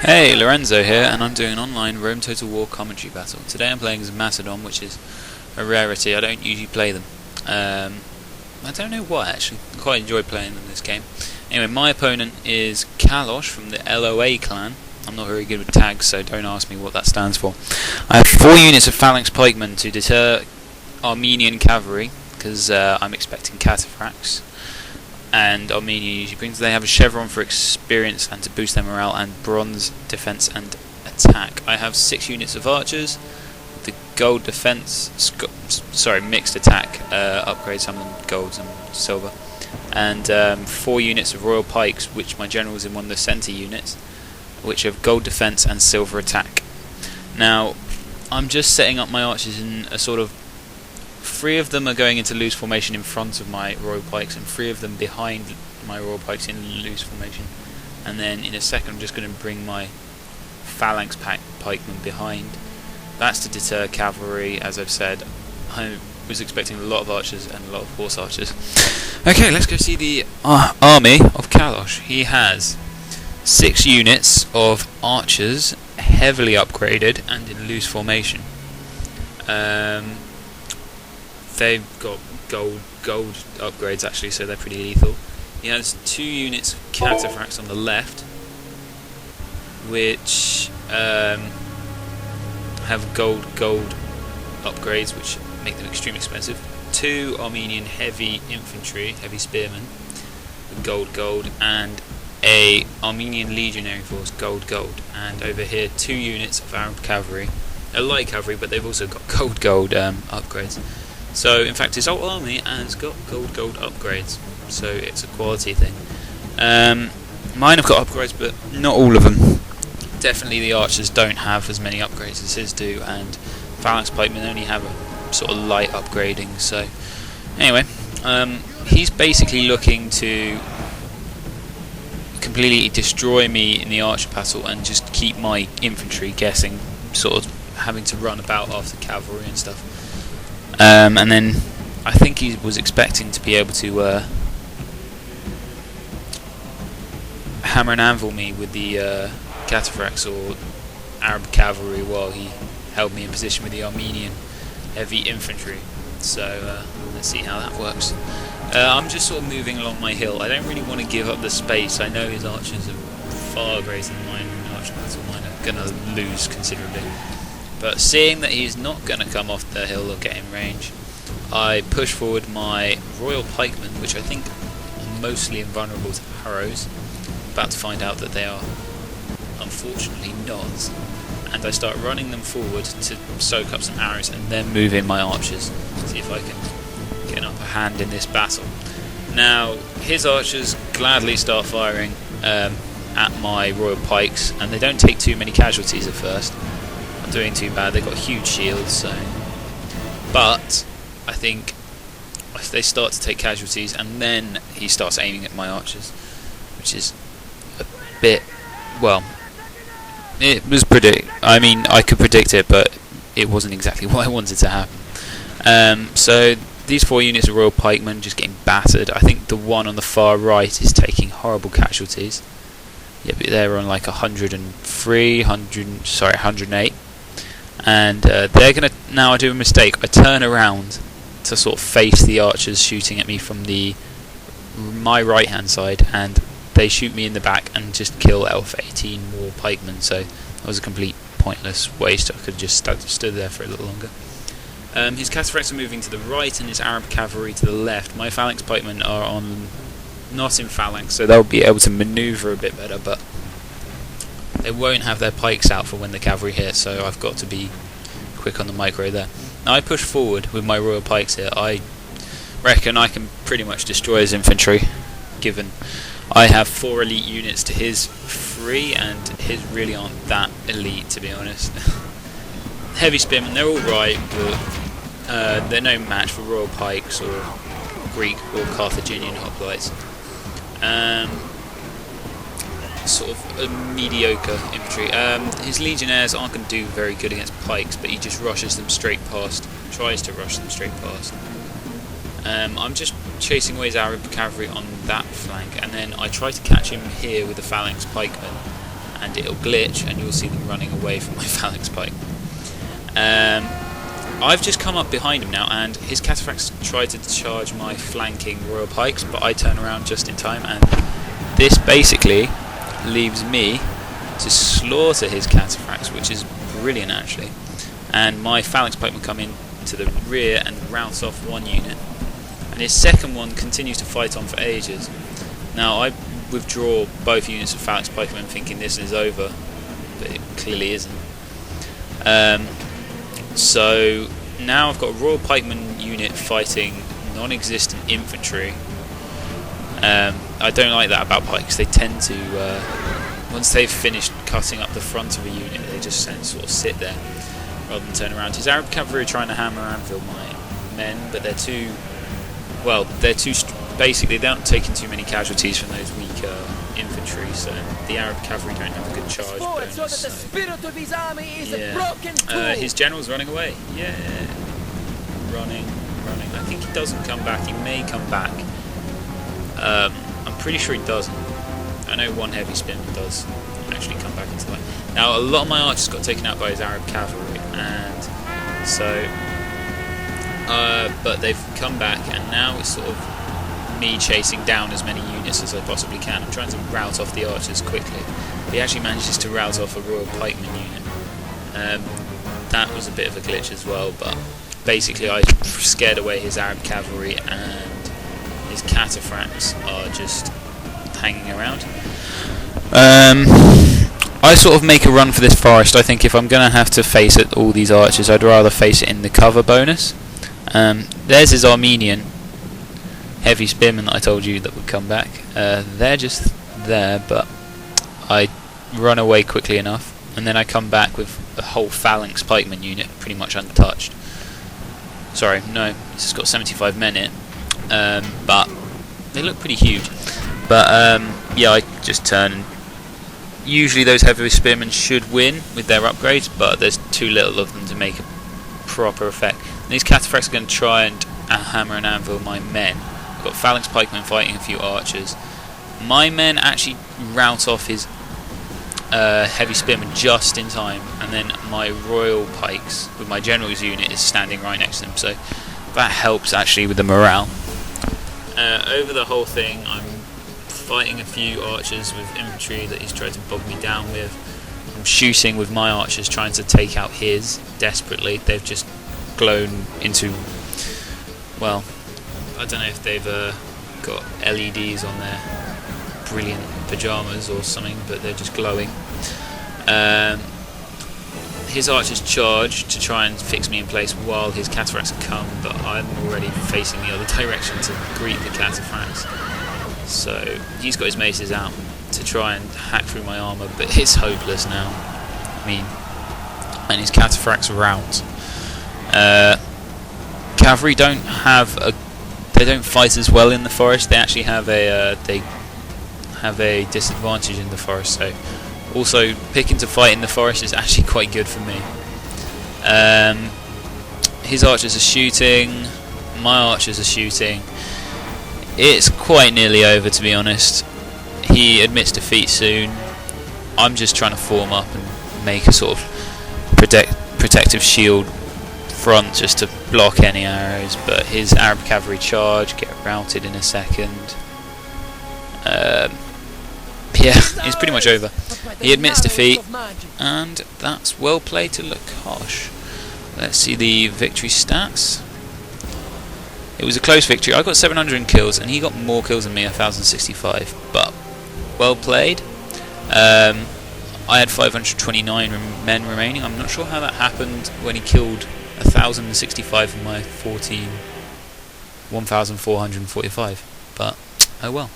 Hey, Lorenzo here, and I'm doing an online Rome Total War commentary battle. Today I'm playing as Macedon, which is a rarity. I don't usually play them. I don't know why, actually. I quite enjoy playing them in this game. Anyway, my opponent is Kalosh from the LOA clan. I'm not very good with tags, so don't ask me what that stands for. I have 4 units of phalanx pikemen to deter Armenian cavalry, because I'm expecting cataphracts. And Armenia usually brings. They have a chevron for experience and to boost their morale, and bronze defense and attack. I have 6 units of archers, the gold defense, mixed attack upgrade, some of them golds and silver, and 4 units of royal pikes, which my general is in one of the centre units, which have gold defense and silver attack. Now, I'm just setting up my archers in a sort of 3 of them are going into loose formation in front of my royal pikes, and 3 of them behind my royal pikes in loose formation. And then in a second I'm just going to bring my phalanx pikemen behind. That's to deter cavalry, as I've said. I was expecting a lot of archers and a lot of horse archers. Okay, let's go see the army of Kalosh. He has 6 units of archers, heavily upgraded and in loose formation. They've got gold upgrades actually, so they're pretty lethal. He has 2 units of cataphracts on the left, which have gold upgrades, which make them extremely expensive. 2 Armenian heavy infantry, heavy spearmen, with gold, and a Armenian legionary force, gold. And over here, 2 units of Arab cavalry, a light cavalry, but they've also got gold upgrades. So, in fact, his whole army has got gold upgrades, so it's a quality thing. Mine have got upgrades, but not all of them. Definitely the archers don't have as many upgrades as his do, and phalanx pikemen only have a sort of light upgrading. So, anyway, he's basically looking to completely destroy me in the archer battle and just keep my infantry guessing, sort of having to run about after cavalry and stuff. And then I think he was expecting to be able to hammer and anvil me with the cataphracts or Arab cavalry while he held me in position with the Armenian heavy infantry. So let's see how that works. I'm just sort of moving along my hill. I don't really want to give up the space. I know his archers are far greater than mine in archer battle. Mine are going to lose considerably. But seeing that he's not going to come off the hill or get in range, I push forward my royal pikemen, which I think are mostly invulnerable to arrows. I'm about to find out that they are unfortunately not. And I start running them forward to soak up some arrows and then move in my archers. See if I can get an upper hand in this battle. Now, his archers gladly start firing at my royal pikes, and they don't take too many casualties at first. Doing too bad. They've got huge shields, so. But I think they start to take casualties, and then he starts aiming at my archers, which is a bit, well, it was I could predict it, but it wasn't exactly what I wanted to happen. So these 4 units of royal pikemen just getting battered. I think the one on the far right is taking horrible casualties. Yeah, but they're on like 108. And they're going to... Now I do a mistake. I turn around to sort of face the archers shooting at me from my right hand side, and they shoot me in the back and just kill Elf 18 more pikemen. So that was a complete pointless waste. I could have just stood there for a little longer. His cataphracts are moving to the right and his Arab cavalry to the left. My phalanx pikemen are not in phalanx, so they'll be able to manoeuvre a bit better, but they won't have their pikes out for when the cavalry hit, so I've got to be quick on the micro there. Now I push forward with my royal pikes here. I reckon I can pretty much destroy his infantry, given I have 4 elite units to his 3, and his really aren't that elite, to be honest. Heavy spearmen, they're alright, but they're no match for royal pikes or Greek or Carthaginian hoplites. Sort of a mediocre infantry. His legionnaires aren't going to do very good against pikes, but he just rushes them straight past, tries to rush them straight past. I'm just chasing away his Arab cavalry on that flank, and then I try to catch him here with the phalanx pikemen, and it'll glitch, and you'll see them running away from my phalanx pike. I've just come up behind him now, and his cataphracts try to charge my flanking royal pikes, but I turn around just in time, and this basically leaves me to slaughter his cataphracts, which is brilliant actually. And my phalanx pikemen come in to the rear and rout off one unit, and his second one continues to fight on for ages. Now I withdraw both units of phalanx pikemen thinking this is over, but it clearly isn't. So now I've got a royal pikeman unit fighting non-existent infantry. I don't like that about pikes. They tend to, once they've finished cutting up the front of a unit, they just sort of sit there rather than turn around. His Arab cavalry are trying to hammer anvil my men, but they're too basically they aren't taking too many casualties from those weaker infantry, so the Arab cavalry don't have a good charge bonus. So. His general's running away. Yeah, running. I think he doesn't come back. He may come back. I'm pretty sure he doesn't. I know one heavy spearman does actually come back into life. Now, a lot of my archers got taken out by his Arab cavalry, and so, but they've come back, and now it's sort of me chasing down as many units as I possibly can. I'm trying to rout off the archers quickly. He actually manages to rout off a royal pikeman unit. That was a bit of a glitch as well, but basically I scared away his Arab cavalry, and his cataphracts are just hanging around. I sort of make a run for this forest. I think if I'm going to have to face all these archers, I'd rather face it in the cover bonus. There's his Armenian heavy spearmen that I told you that would come back. They're just there, but I run away quickly enough, and then I come back with a whole phalanx pikeman unit pretty much untouched. Sorry, no, it's just got 75 men in it, but they look pretty huge. But yeah, I just turn, and usually those heavy spearmen should win with their upgrades, but there's too little of them to make a proper effect. And these cataphracts are going to try and hammer and anvil my men. I've got phalanx pikemen fighting a few archers. My men actually rout off his heavy spearmen just in time, and then my royal pikes with my general's unit is standing right next to them, so that helps actually with the morale. Over the whole thing, I'm fighting a few archers with infantry that he's tried to bog me down with. I'm shooting with my archers trying to take out his desperately. They've just glown into, well, I don't know if they've got LEDs on their brilliant pyjamas or something, but they're just glowing. His archers charge to try and fix me in place while his cataphracts come, but I'm already facing the other direction to greet the cataphracts. So he's got his maces out to try and hack through my armour, but it's hopeless now. I mean, and his cataphracts rout. Cavalry don't fight as well in the forest. They actually have a disadvantage in the forest. So also picking to fight in the forest is actually quite good for me. His archers are shooting. My archers are shooting. It's quite nearly over, to be honest. He admits defeat soon. I'm just trying to form up and make a sort of protective shield front just to block any arrows, but his Arab cavalry charge, get routed in a second. Yeah, it's pretty much over. He admits defeat, and that's well played to Kalosh. Let's see the victory stats. It was a close victory. I got 700 kills, and he got more kills than me, 1,065. But well played. I had 529 men remaining. I'm not sure how that happened when he killed 1,065 of my 1,445. But oh well.